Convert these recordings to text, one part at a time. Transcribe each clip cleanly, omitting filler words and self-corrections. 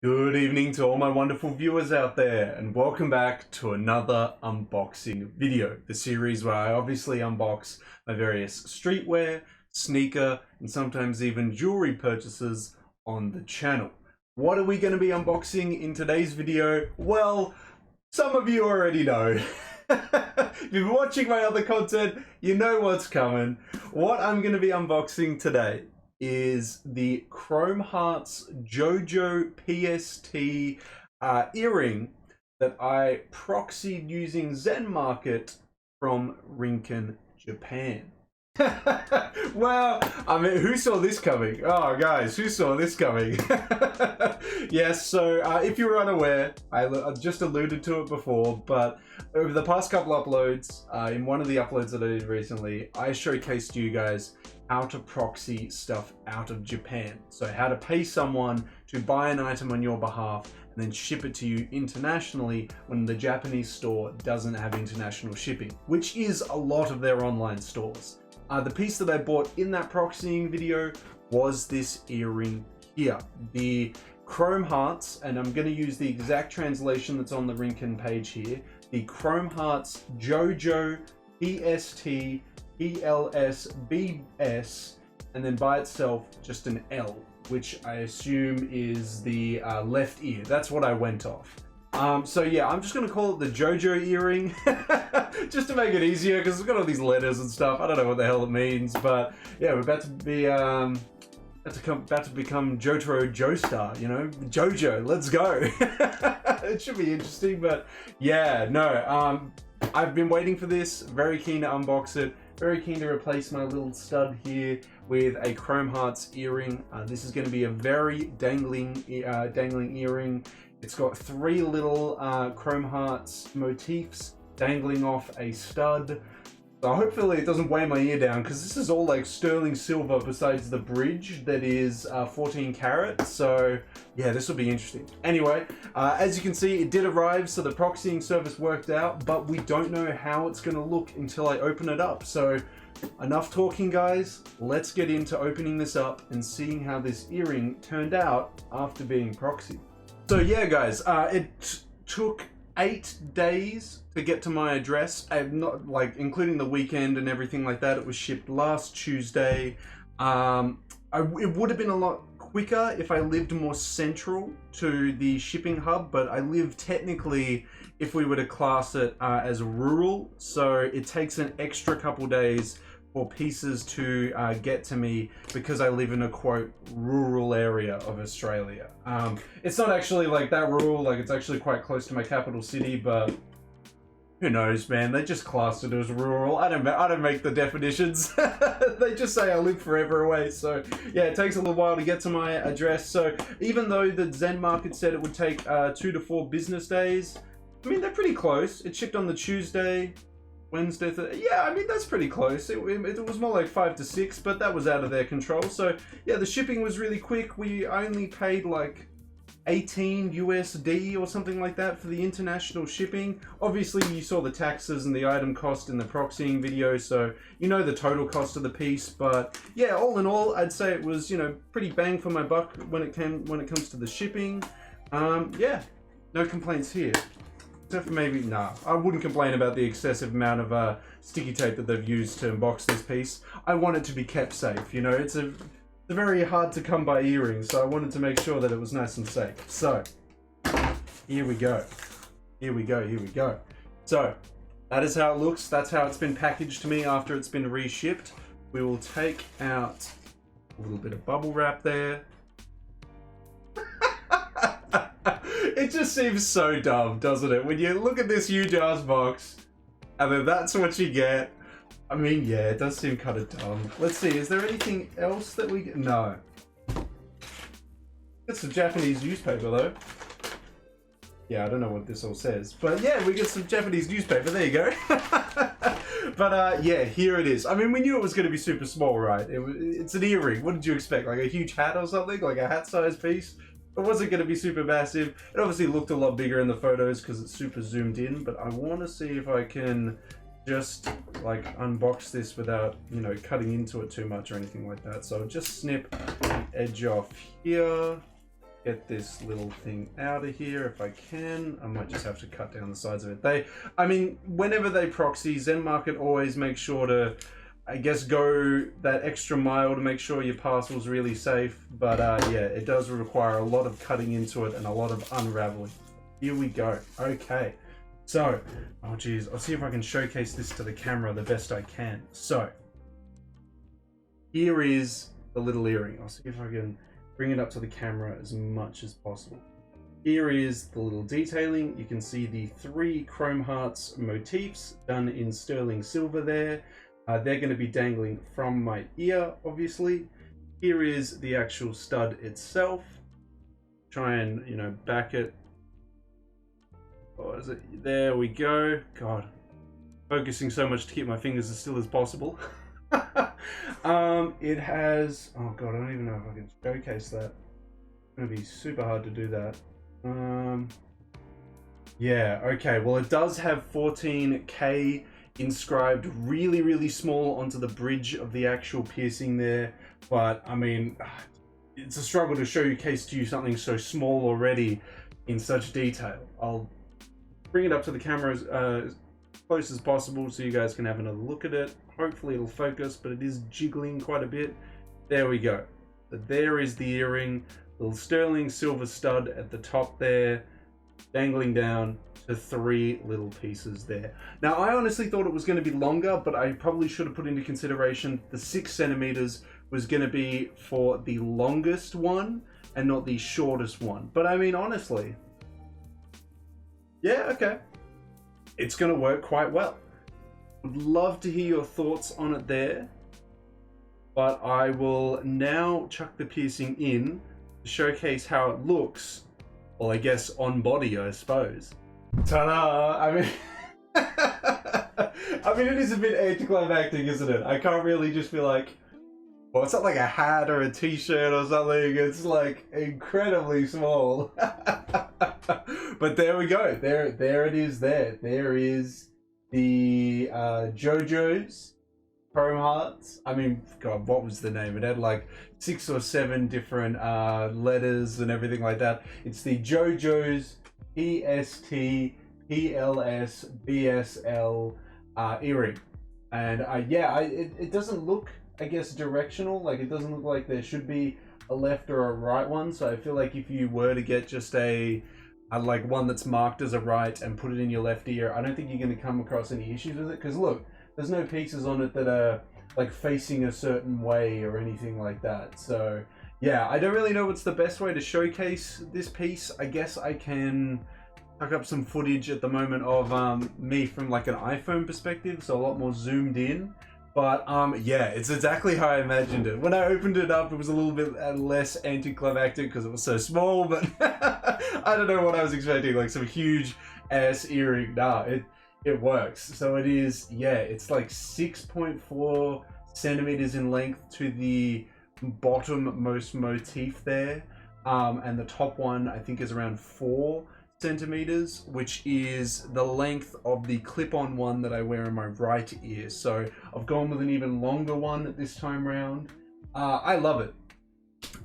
Good evening to all my wonderful viewers out there, and welcome back to another unboxing video. The series where I obviously unbox my various streetwear, sneaker, and sometimes even jewelry purchases on the channel. What are we going to be unboxing in today's video? Well, some of you already know. If you've been watching my other content, you know what's coming. What I'm going to be unboxing today is the Chrome Hearts Jojo PST earring that I proxied using Zen Market from Rinkan, Japan. Well, I mean, who saw this coming? Oh, guys, who saw this coming? Yes, so if you were unaware, I just alluded to it before, but over the past couple uploads, in one of the uploads that I did recently, I showcased you guys how to proxy stuff out of Japan. So how to pay someone to buy an item on your behalf and then ship it to you internationally when the Japanese store doesn't have international shipping, which is a lot of their online stores. The piece that I bought in that proxying video was this earring here, the Chrome Hearts, and I'm going to use the exact translation that's on the Rinkan page here, the Chrome Hearts Jojo PST ELSBS, and then by itself just an L, which I assume is the left ear. That's what I went off. So yeah, I'm just gonna call it the Jojo earring, just to make it easier, because it's got all these letters and stuff. I don't know what the hell it means, but yeah, we're about to be about to become Jotaro Joestar, you know, Jojo. Let's go. It should be interesting, but yeah, no. I've been waiting for this. Very keen to unbox it. Very keen to replace my little stud here with a Chrome Hearts earring. This is going to be a very dangling earring. It's got three little Chrome Hearts motifs dangling off a stud. So hopefully it doesn't weigh my ear down, because this is all like sterling silver besides the bridge that is 14 karat. So yeah, this will be interesting. Anyway, as you can see, it did arrive, so the proxying service worked out, but we don't know how it's going to look until I open it up. So enough talking, guys. Let's get into opening this up and seeing how this earring turned out after being proxied. So yeah, guys, it took 8 days to get to my address. I've not, like, including the weekend and everything like that. It was shipped last Tuesday. It would have been a lot quicker if I lived more central to the shipping hub, but I live technically, if we were to class it as rural, so it takes an extra couple days for pieces to get to me, because I live in a quote rural area of Australia. It's not actually like that rural, like it's actually quite close to my capital city, but who knows, man? They just classed it as rural. I don't make the definitions. They just say I live forever away. So yeah, it takes a little while to get to my address. So even though the Zen Market said it would take 2 to 4 business days, I mean, they're pretty close. It shipped on the Tuesday, Wednesday, yeah, I mean, that's pretty close. It was more like 5 to 6, but that was out of their control. So yeah, the shipping was really quick. We only paid like 18 USD or something like that for the international shipping. Obviously, you saw the taxes and the item cost in the proxying video, so you know the total cost of the piece. But yeah, all in all, I'd say it was, you know, pretty bang for my buck when it comes to the shipping. Yeah, no complaints here. Except for maybe, nah, I wouldn't complain about the excessive amount of sticky tape that they've used to unbox this piece. I want it to be kept safe, you know, it's a very hard to come by earring, so I wanted to make sure that it was nice and safe. So, here we go. Here we go, here we go. So, that is how it looks. That's how it's been packaged to me after it's been reshipped. We will take out a little bit of bubble wrap there. It just seems so dumb, doesn't it? When you look at this huge ass box, and then that's what you get. I mean, yeah, it does seem kind of dumb. Let's see, is there anything else that we get? No. It's some Japanese newspaper, though. Yeah, I don't know what this all says. But yeah, we get some Japanese newspaper. There you go. But yeah, here it is. I mean, we knew it was going to be super small, right? It's an earring. What did you expect? Like a huge hat or something? Like a hat-sized piece? It wasn't going to be super massive. It obviously looked a lot bigger in the photos because it's super zoomed in, but I want to see if I can just like unbox this without, you know, cutting into it too much or anything like that. So I'll just snip the edge off here. get this little thing out of here if I can. I might just have to cut down the sides of it. I mean, whenever they proxy, Zen Market always makes sure to, I guess, go that extra mile to make sure your parcel's really safe. But yeah, it does require a lot of cutting into it and a lot of unraveling. Here we go. Okay. So, oh geez, I'll see if I can showcase this to the camera the best I can. So, here is the little earring. I'll see if I can bring it up to the camera as much as possible. Here is the little detailing. You can see the 3 Chrome Hearts motifs done in sterling silver there. They're going to be dangling from my ear, obviously. Here is the actual stud itself. Try and, you know, back it. Oh, is it? There we go. God, focusing so much to keep my fingers as still as possible. It has, oh god, I don't even know if I can showcase that. It's gonna be super hard to do that. Yeah, okay, well it does have 14K inscribed really small onto the bridge of the actual piercing there, but I mean, it's a struggle to showcase to you something so small already in such detail. I'll bring it up to the camera as close as possible so you guys can have another look at it. Hopefully it'll focus, but it is jiggling quite a bit. There we go. So there is the earring, little sterling silver stud at the top there, dangling down to 3 little pieces there. Now I honestly thought it was going to be longer, but I probably should have put into consideration the 6 centimeters was going to be for the longest one and not the shortest one. But I mean, honestly, yeah, okay. It's going to work quite well. Would love to hear your thoughts on it there. But I will now chuck the piercing in to showcase how it looks. Well, I guess on body, I suppose. Ta-da! I mean, I mean, it is a bit anticlimactic, isn't it? I can't really just be like, well, it's not like a hat or a t-shirt or something. It's like incredibly small. But there we go. There it is there. There is the Jojo's Chrome Hearts. I mean, God, what was the name? It had like 6 or 7 different letters and everything like that. It's the Jojo's PST PLS BSL earring. And yeah, it doesn't look, I guess, directional. Like, it doesn't look like there should be a left or a right one. So I feel like if you were to get just a like one that's marked as a right and put it in your left ear, I don't think you're going to come across any issues with it. Because look, there's no pieces on it that are like facing a certain way or anything like that. So yeah, I don't really know what's the best way to showcase this piece. I guess I can tuck up some footage at the moment of me from like an iPhone perspective, so a lot more zoomed in. But yeah, it's exactly how I imagined it. When I opened it up, it was a little bit less anticlimactic because it was so small, but I don't know what I was expecting, like some huge ass earring. Nah, it works. So it is, yeah, it's like 6.4 centimeters in length to the bottom-most motif there. And the top one, I think, is around 4 centimeters, which is the length of the clip-on one that I wear in my right ear. So I've gone with an even longer one this time round. I love it.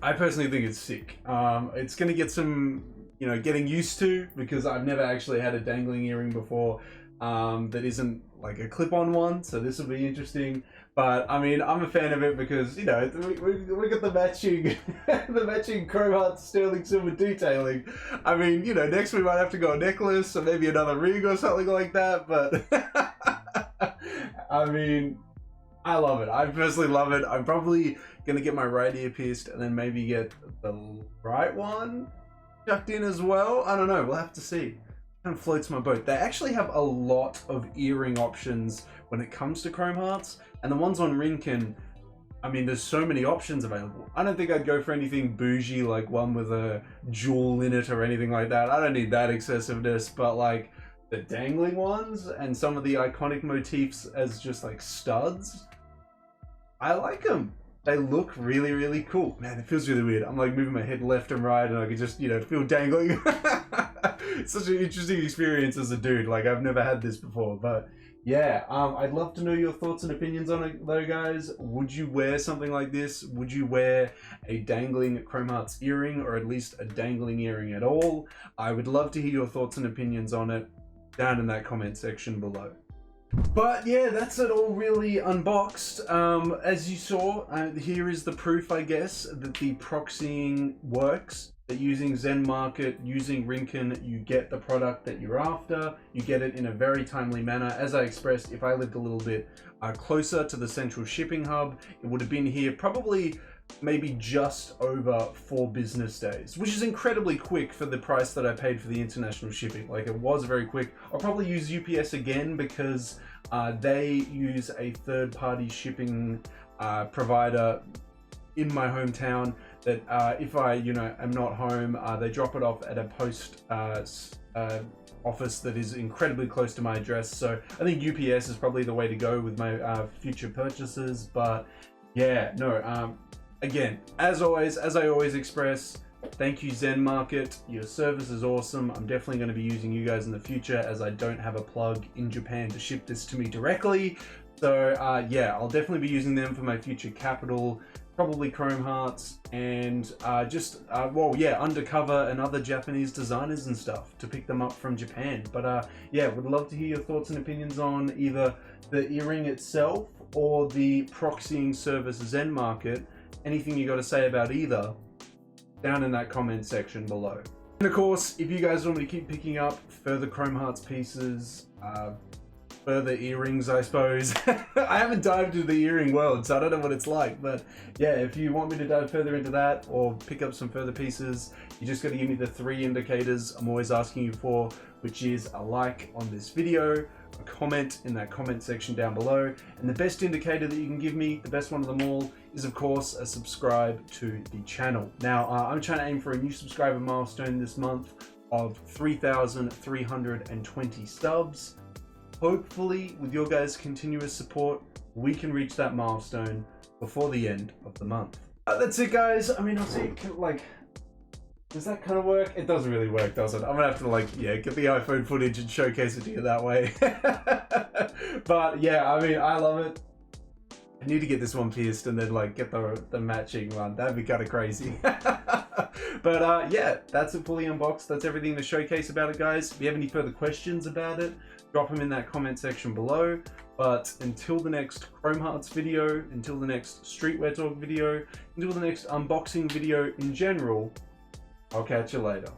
I personally think it's sick. It's gonna get some, you know, getting used to, because I've never actually had a dangling earring before that isn't like a clip-on one, so this will be interesting. But I mean, I'm a fan of it because, you know, we got the matching the matching Chrome Hearts sterling silver detailing. I mean, you know, next we might have to go a necklace or maybe another ring or something like that. But I mean, I love it. I personally love it. I'm probably gonna get my right ear pierced and then maybe get the right one tucked in as well. I don't know. We'll have to see. Kind of floats my boat. They actually have a lot of earring options when it comes to Chrome Hearts, and the ones on Rinkan, I mean, there's so many options available. I don't think I'd go for anything bougie like one with a jewel in it or anything like that. I don't need that excessiveness, but like the dangling ones and some of the iconic motifs as just like studs, I like them. They look really, really cool. Man, it feels really weird. I'm like moving my head left and right and I can just, you know, feel dangling. Such an interesting experience as a dude. Like, I've never had this before, but yeah, I'd love to know your thoughts and opinions on it though, guys. Would you wear something like this? Would you wear a dangling Chrome Hearts earring, or at least a dangling earring at all? I would love to hear your thoughts and opinions on it down in that comment section below. But yeah, that's it all really unboxed. As you saw, here is the proof, I guess, that the proxying works. That using Zen Market, using Rinkan, you get the product that you're after. You get it in a very timely manner. As I expressed, if I lived a little bit closer to the central shipping hub, it would have been here probably maybe just over 4 business days, which is incredibly quick for the price that I paid for the international shipping. Like, it was very quick. I'll probably use UPS again because they use a third-party shipping provider in my hometown that if I, am not home, they drop it off at a post office that is incredibly close to my address. So I think UPS is probably the way to go with my future purchases. But yeah, no, again, as always, as I always express, thank you Zen Market. Your service is awesome. I'm definitely going to be using you guys in the future, as I don't have a plug in Japan to ship this to me directly. So yeah, I'll definitely be using them for my future capital, probably Chrome Hearts, and well, yeah, Undercover and other Japanese designers and stuff to pick them up from Japan. But yeah, would love to hear your thoughts and opinions on either the earring itself or the proxying service Zen Market. Anything you got to say about either, down in that comment section below. And of course, if you guys want me to keep picking up further Chrome Hearts pieces, further earrings, I suppose. I haven't dived into the earring world, so I don't know what it's like, but yeah, if you want me to dive further into that or pick up some further pieces, you just got to give me the 3 indicators I'm always asking you for, which is a like on this video, a comment in that comment section down below, and the best indicator that you can give me, the best one of them all, is of course a subscribe to the channel. Now, I'm trying to aim for a new subscriber milestone this month of 3,320 subs. Hopefully, with your guys' continuous support, we can reach that milestone before the end of the month. That's it, guys. I mean, I'll see, like, does that kind of work? It doesn't really work, does it? I'm gonna have to, like, yeah, get the iPhone footage and showcase it to you that way. But yeah, I mean, I love it. I need to get this one pierced and then, like, get the matching one. That'd be kind of crazy. But yeah, that's it fully unboxed. That's everything to showcase about it, guys. If you have any further questions about it, drop them in that comment section below. But until the next Chrome Hearts video, until the next streetwear talk video, until the next unboxing video in general, I'll catch you later.